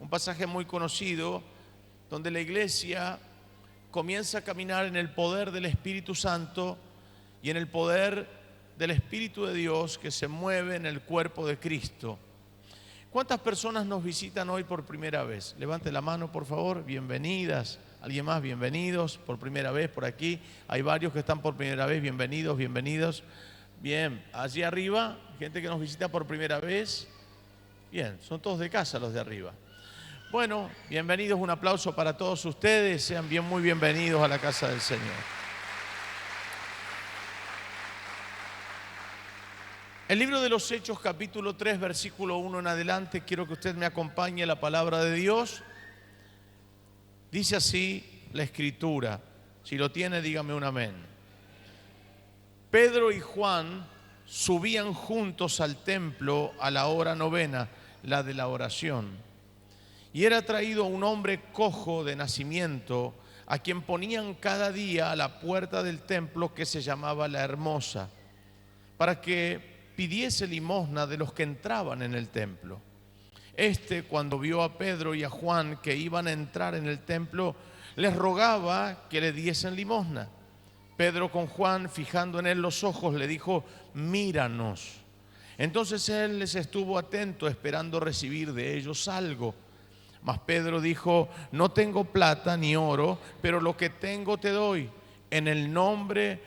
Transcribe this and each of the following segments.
un pasaje muy conocido donde la iglesia comienza a caminar en el poder del Espíritu Santo y en el poder del Espíritu de Dios que se mueve en el cuerpo de Cristo. ¿Cuántas personas nos visitan hoy por primera vez? Levante la mano, por favor. Bienvenidas. ¿Alguien más? Bienvenidos por primera vez por aquí. Hay varios que están por primera vez. Bienvenidos, bienvenidos. Bien, allí arriba, gente que nos visita por primera vez. Bien, son todos de casa los de arriba. Bueno, bienvenidos, un aplauso para todos ustedes. Sean muy bienvenidos a la casa del Señor. El libro de los Hechos, capítulo 3, versículo 1 en adelante, quiero que usted me acompañe a la palabra de Dios. Dice así la Escritura. Si lo tiene, dígame un amén. Pedro y Juan subían juntos al templo a la hora novena, la de la oración. Y era traído un hombre cojo de nacimiento, a quien ponían cada día a la puerta del templo que se llamaba La Hermosa, para que pidiese limosna de los que entraban en el templo. Cuando vio a Pedro y a Juan que iban a entrar en el templo, les rogaba que le diesen limosna. Pedro con Juan, fijando en él los ojos, le dijo: míranos. Entonces él les estuvo atento, esperando recibir de ellos algo. Mas Pedro dijo: no tengo plata ni oro, pero lo que tengo te doy. En el nombre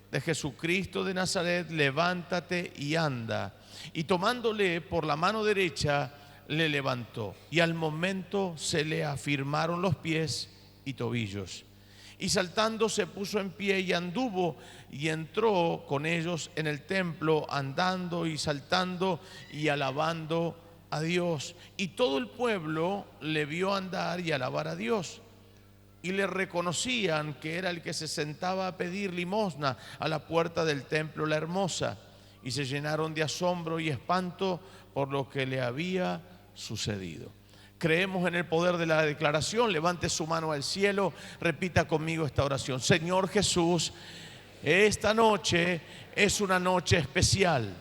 de Jesucristo de Nazaret, levántate y anda. Y tomándole por la mano derecha, le levantó. Y al momento se le afirmaron los pies y tobillos. Y saltando se puso en pie y anduvo y entró con ellos en el templo, andando y saltando y alabando a Dios. Y todo el pueblo le vio andar y alabar a Dios. Y le reconocían que era el que se sentaba a pedir limosna a la puerta del templo La Hermosa. Y se llenaron de asombro y espanto por lo que le había sucedido. Creemos en el poder de la declaración. Levante su mano al cielo, repita conmigo esta oración. Señor Jesús, esta noche es una noche especial,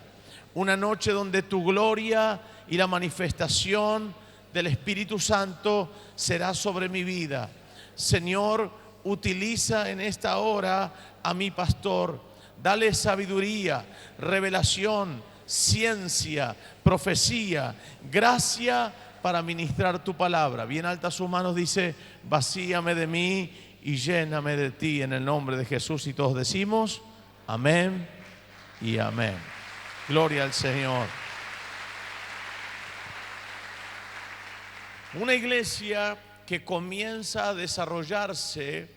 una noche donde tu gloria y la manifestación del Espíritu Santo será sobre mi vida. Señor, utiliza en esta hora a mi pastor. Dale sabiduría, revelación, ciencia, profecía, gracia para ministrar tu palabra. Bien alta sus manos, dice: vacíame de mí y lléname de ti, en el nombre de Jesús. Y todos decimos amén y amén. Gloria al Señor. Una iglesia que comienza a desarrollarse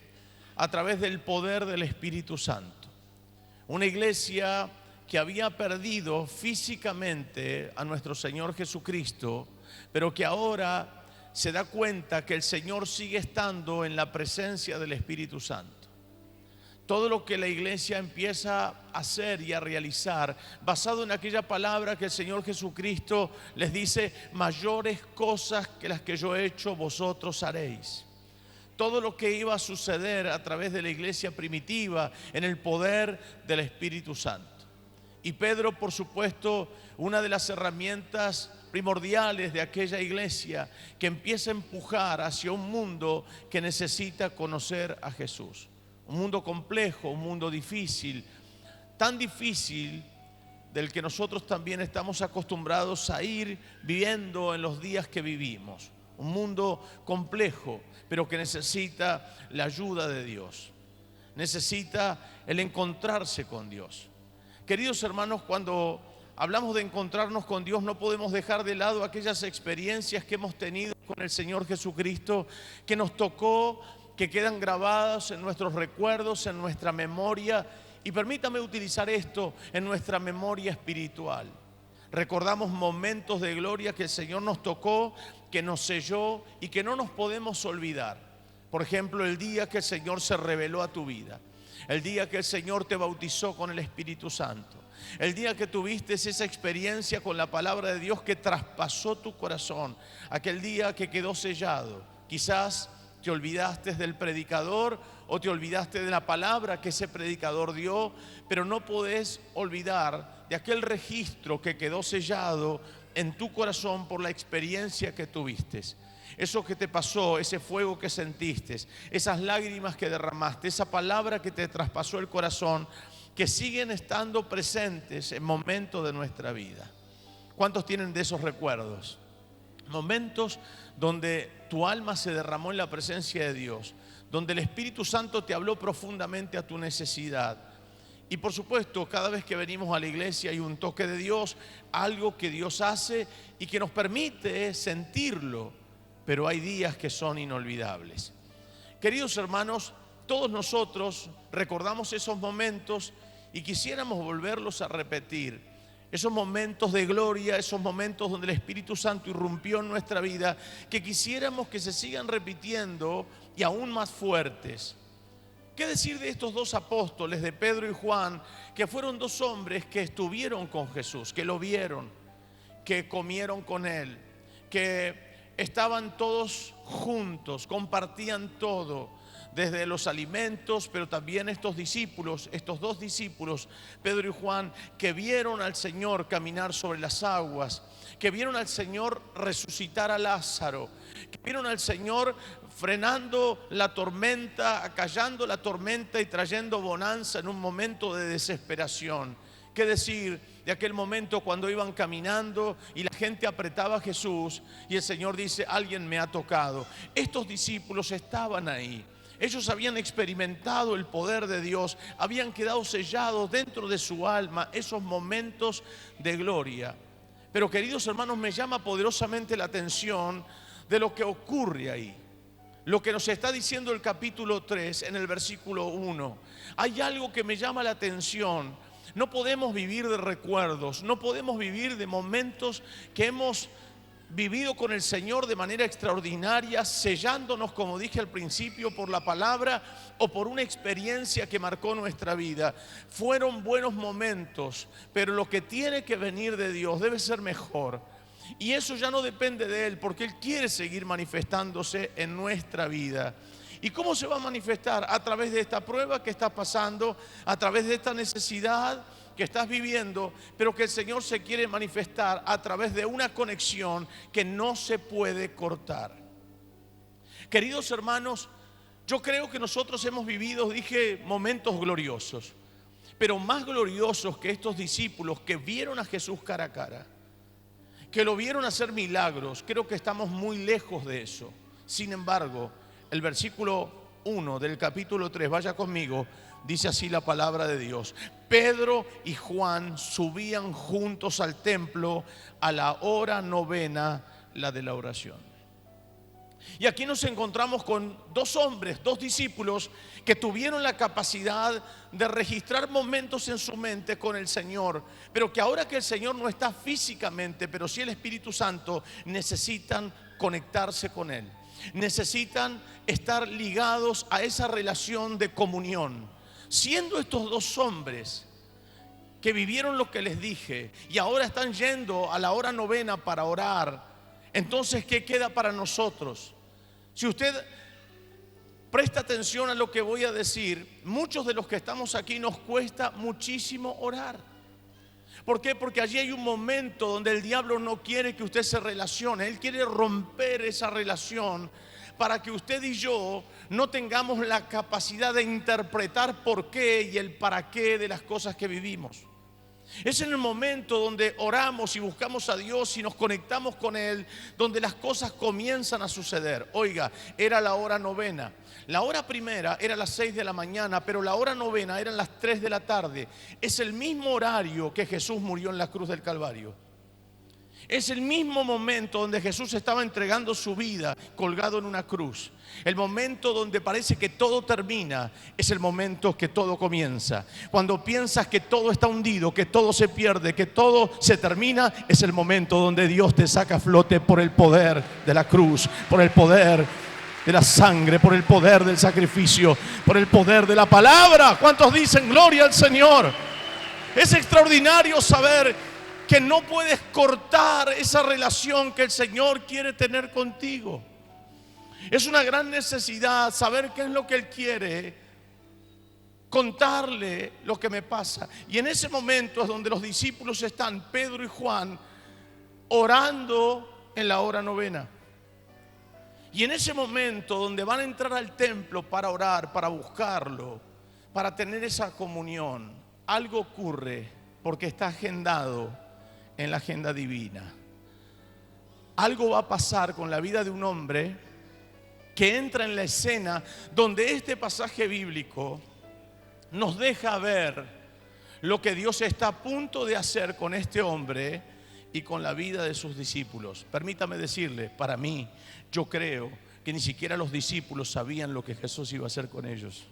a través del poder del Espíritu Santo. Una iglesia que había perdido físicamente a nuestro Señor Jesucristo, pero que ahora se da cuenta que el Señor sigue estando en la presencia del Espíritu Santo. Todo lo que la iglesia empieza a hacer y a realizar, basado en aquella palabra que el Señor Jesucristo les dice: mayores cosas que las que yo he hecho, vosotros haréis. Todo lo que iba a suceder a través de la iglesia primitiva en el poder del Espíritu Santo. Y Pedro, por supuesto, una de las herramientas primordiales de aquella iglesia que empieza a empujar hacia un mundo que necesita conocer a Jesús. Un mundo complejo, un mundo difícil, tan difícil del que nosotros también estamos acostumbrados a ir viviendo en los días que vivimos. Un mundo complejo, pero que necesita la ayuda de Dios. Necesita el encontrarse con Dios. Queridos hermanos, cuando hablamos de encontrarnos con Dios, no podemos dejar de lado aquellas experiencias que hemos tenido con el Señor Jesucristo, que nos tocó, que quedan grabadas en nuestros recuerdos, en nuestra memoria, y permítame utilizar esto, en nuestra memoria espiritual. Recordamos momentos de gloria que el Señor nos tocó, que nos selló y que no nos podemos olvidar. Por ejemplo, el día que el Señor se reveló a tu vida, el día que el Señor te bautizó con el Espíritu Santo, el día que tuviste esa experiencia con la palabra de Dios que traspasó tu corazón, aquel día que quedó sellado. Quizás te olvidaste del predicador o te olvidaste de la palabra que ese predicador dio, pero no podés olvidar de aquel registro que quedó sellado en tu corazón por la experiencia que tuviste. Eso que te pasó, ese fuego que sentiste, esas lágrimas que derramaste, esa palabra que te traspasó el corazón, que siguen estando presentes en momentos de nuestra vida. ¿Cuántos tienen de esos recuerdos? Momentos donde tu alma se derramó en la presencia de Dios, donde el Espíritu Santo te habló profundamente a tu necesidad. Y por supuesto, cada vez que venimos a la iglesia hay un toque de Dios, algo que Dios hace y que nos permite sentirlo, pero hay días que son inolvidables. Queridos hermanos, todos nosotros recordamos esos momentos y quisiéramos volverlos a repetir. Esos momentos de gloria, esos momentos donde el Espíritu Santo irrumpió en nuestra vida, que quisiéramos que se sigan repitiendo y aún más fuertes. ¿Qué decir de estos dos apóstoles, de Pedro y Juan, que fueron dos hombres que estuvieron con Jesús, que lo vieron, que comieron con Él, que estaban todos juntos, compartían todo, desde los alimentos, pero también estos dos discípulos, Pedro y Juan, que vieron al Señor caminar sobre las aguas, que vieron al Señor resucitar a Lázaro, que vieron al Señor frenando la tormenta, acallando la tormenta y trayendo bonanza en un momento de desesperación. ¿Qué decir de aquel momento cuando iban caminando y la gente apretaba a Jesús y el Señor dice, alguien me ha tocado? Estos discípulos estaban ahí. Ellos habían experimentado el poder de Dios, habían quedado sellados dentro de su alma esos momentos de gloria. Pero queridos hermanos, me llama poderosamente la atención de lo que ocurre ahí. Lo que nos está diciendo el capítulo 3 en el versículo 1. Hay algo que me llama la atención. No podemos vivir de recuerdos, no podemos vivir de momentos que hemos vivido con el Señor de manera extraordinaria, sellándonos, como dije al principio, por la palabra o por una experiencia que marcó nuestra vida. Fueron buenos momentos, pero lo que tiene que venir de Dios debe ser mejor. Y eso ya no depende de Él, porque Él quiere seguir manifestándose en nuestra vida. ¿Y cómo se va a manifestar? A través de esta prueba que estás pasando, a través de esta necesidad que estás viviendo, pero que el Señor se quiere manifestar a través de una conexión que no se puede cortar. Queridos hermanos, yo creo que nosotros hemos vivido, dije, momentos gloriosos, pero más gloriosos que estos discípulos que vieron a Jesús cara a cara, que lo vieron hacer milagros. Creo que estamos muy lejos de eso. Sin embargo, el versículo 1 del capítulo 3, vaya conmigo, dice así la palabra de Dios. Pedro y Juan subían juntos al templo a la hora novena, la de la oración. Y aquí nos encontramos con dos hombres, dos discípulos que tuvieron la capacidad de registrar momentos en su mente con el Señor, pero que ahora que el Señor no está físicamente, pero sí el Espíritu Santo, necesitan conectarse con Él. Necesitan estar ligados a esa relación de comunión. Siendo estos dos hombres que vivieron lo que les dije y ahora están yendo a la hora novena para orar, entonces ¿qué queda para nosotros? Si usted presta atención a lo que voy a decir, muchos de los que estamos aquí nos cuesta muchísimo orar. ¿Por qué? Porque allí hay un momento donde el diablo no quiere que usted se relacione. Él quiere romper esa relación para que usted y yo no tengamos la capacidad de interpretar por qué y el para qué de las cosas que vivimos. Es en el momento donde oramos y buscamos a Dios y nos conectamos con Él, donde las cosas comienzan a suceder. Oiga, era la hora novena. La hora primera era a las 6 de la mañana, pero la hora novena eran las 3 de la tarde. Es el mismo horario que Jesús murió en la cruz del Calvario. Es el mismo momento donde Jesús estaba entregando su vida colgado en una cruz. El momento donde parece que todo termina es el momento que todo comienza. Cuando piensas que todo está hundido, que todo se pierde, que todo se termina, es el momento donde Dios te saca a flote por el poder de la cruz, por el poder de la sangre, por el poder del sacrificio, por el poder de la palabra. ¿Cuántos dicen gloria al Señor? Es extraordinario saber que no puedes cortar esa relación que el Señor quiere tener contigo. Es una gran necesidad saber qué es lo que Él quiere, contarle lo que me pasa. Y en ese momento es donde los discípulos están, Pedro y Juan, orando en la hora novena. Y en ese momento donde van a entrar al templo para orar, para buscarlo, para tener esa comunión, algo ocurre porque está agendado en la agenda divina. Algo va a pasar con la vida de un hombre que entra en la escena donde este pasaje bíblico nos deja ver lo que Dios está a punto de hacer con este hombre y con la vida de sus discípulos. Permítame decirle, para mí, yo creo que ni siquiera los discípulos sabían lo que Jesús iba a hacer con ellos.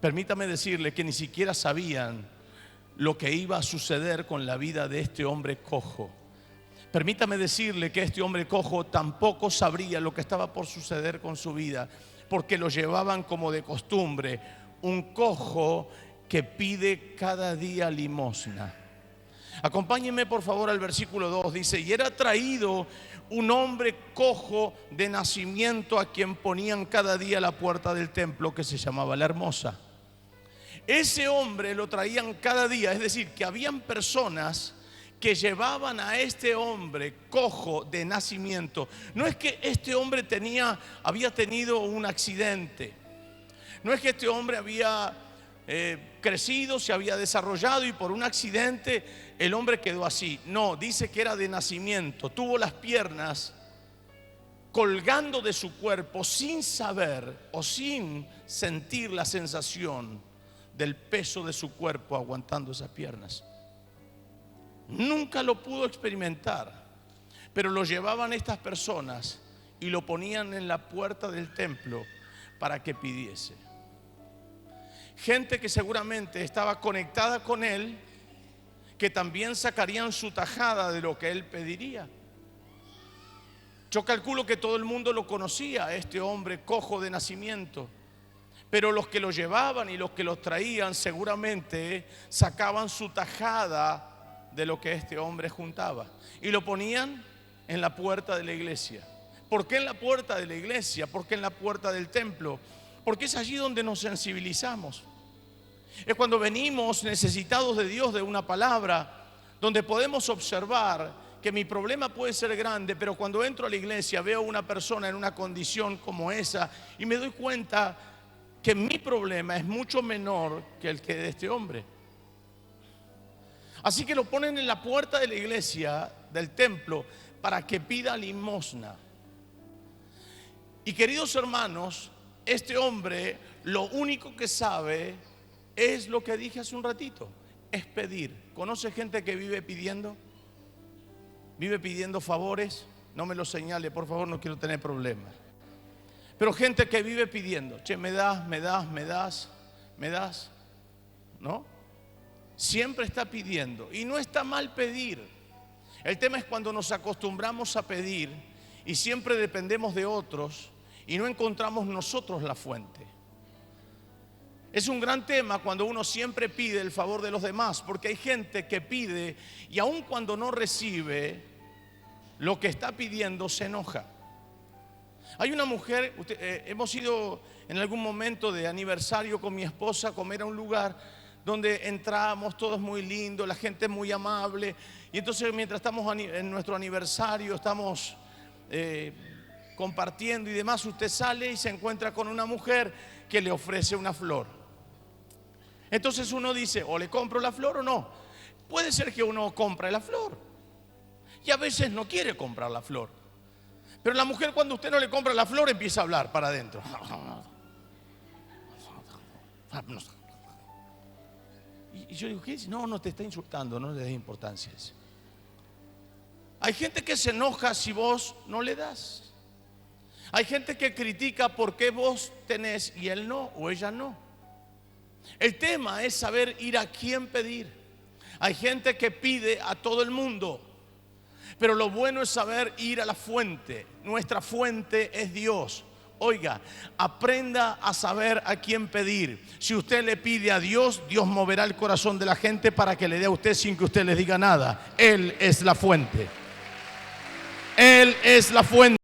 Permítame decirle que ni siquiera sabían lo que iba a suceder con la vida de este hombre cojo. Permítame decirle que este hombre cojo tampoco sabría lo que estaba por suceder con su vida, porque lo llevaban como de costumbre, un cojo que pide cada día limosna. Acompáñenme por favor al versículo 2, dice: y era traído un hombre cojo de nacimiento a quien ponían cada día a la puerta del templo, que se llamaba La Hermosa. Ese hombre lo traían cada día, es decir, que habían personas que llevaban a este hombre cojo de nacimiento. No es que este hombre había tenido un accidente, no es que este hombre había crecido, se había desarrollado y por un accidente el hombre quedó así. No, dice que era de nacimiento. Tuvo las piernas colgando de su cuerpo sin saber o sin sentir la sensación del peso de su cuerpo aguantando esas piernas. Nunca lo pudo experimentar, pero lo llevaban estas personas y lo ponían en la puerta del templo para que pidiese. Gente que seguramente estaba conectada con él, que también sacarían su tajada de lo que él pediría. Yo calculo que todo el mundo lo conocía, a este hombre cojo de nacimiento, pero los que lo llevaban y los que lo traían seguramente sacaban su tajada de lo que este hombre juntaba y lo ponían en la puerta de la iglesia. ¿Por qué en la puerta de la iglesia? ¿Por qué en la puerta del templo? Porque es allí donde nos sensibilizamos. Es cuando venimos necesitados de Dios, de una palabra, donde podemos observar que mi problema puede ser grande, pero cuando entro a la iglesia veo a una persona en una condición como esa y me doy cuenta que mi problema es mucho menor que el que de este hombre. Así que lo ponen en la puerta de la iglesia, del templo, para que pida limosna. Y queridos hermanos, este hombre lo único que sabe es lo que dije hace un ratito, es pedir. ¿Conoce gente que vive pidiendo? ¿Vive pidiendo favores? No me lo señale, por favor, no quiero tener problemas. Pero gente que vive pidiendo, che, me das, ¿no? Siempre está pidiendo y no está mal pedir. El tema es cuando nos acostumbramos a pedir y siempre dependemos de otros y no encontramos nosotros la fuente. Es un gran tema cuando uno siempre pide el favor de los demás, porque hay gente que pide y aun cuando no recibe lo que está pidiendo se enoja. Hay una mujer, hemos ido en algún momento de aniversario con mi esposa a comer a un lugar donde entramos, todo es muy lindo, la gente es muy amable, y entonces mientras estamos en nuestro aniversario, estamos compartiendo y demás, usted sale y se encuentra con una mujer que le ofrece una flor. Entonces uno dice, o le compro la flor o no. Puede ser que uno compre la flor y a veces no quiere comprar la flor, pero la mujer, cuando usted no le compra la flor, empieza a hablar para adentro. Y yo digo, ¿qué dice? No te está insultando, no le des importancia a eso. Hay gente que se enoja si vos no le das. Hay gente que critica por qué vos tenés y él no, o ella no. El tema es saber ir a quién pedir. Hay gente que pide a todo el mundo, pero lo bueno es saber ir a la fuente. Nuestra fuente es Dios. Oiga, aprenda a saber a quién pedir. Si usted le pide a Dios, Dios moverá el corazón de la gente para que le dé a usted sin que usted les diga nada. Él es la fuente. Él es la fuente.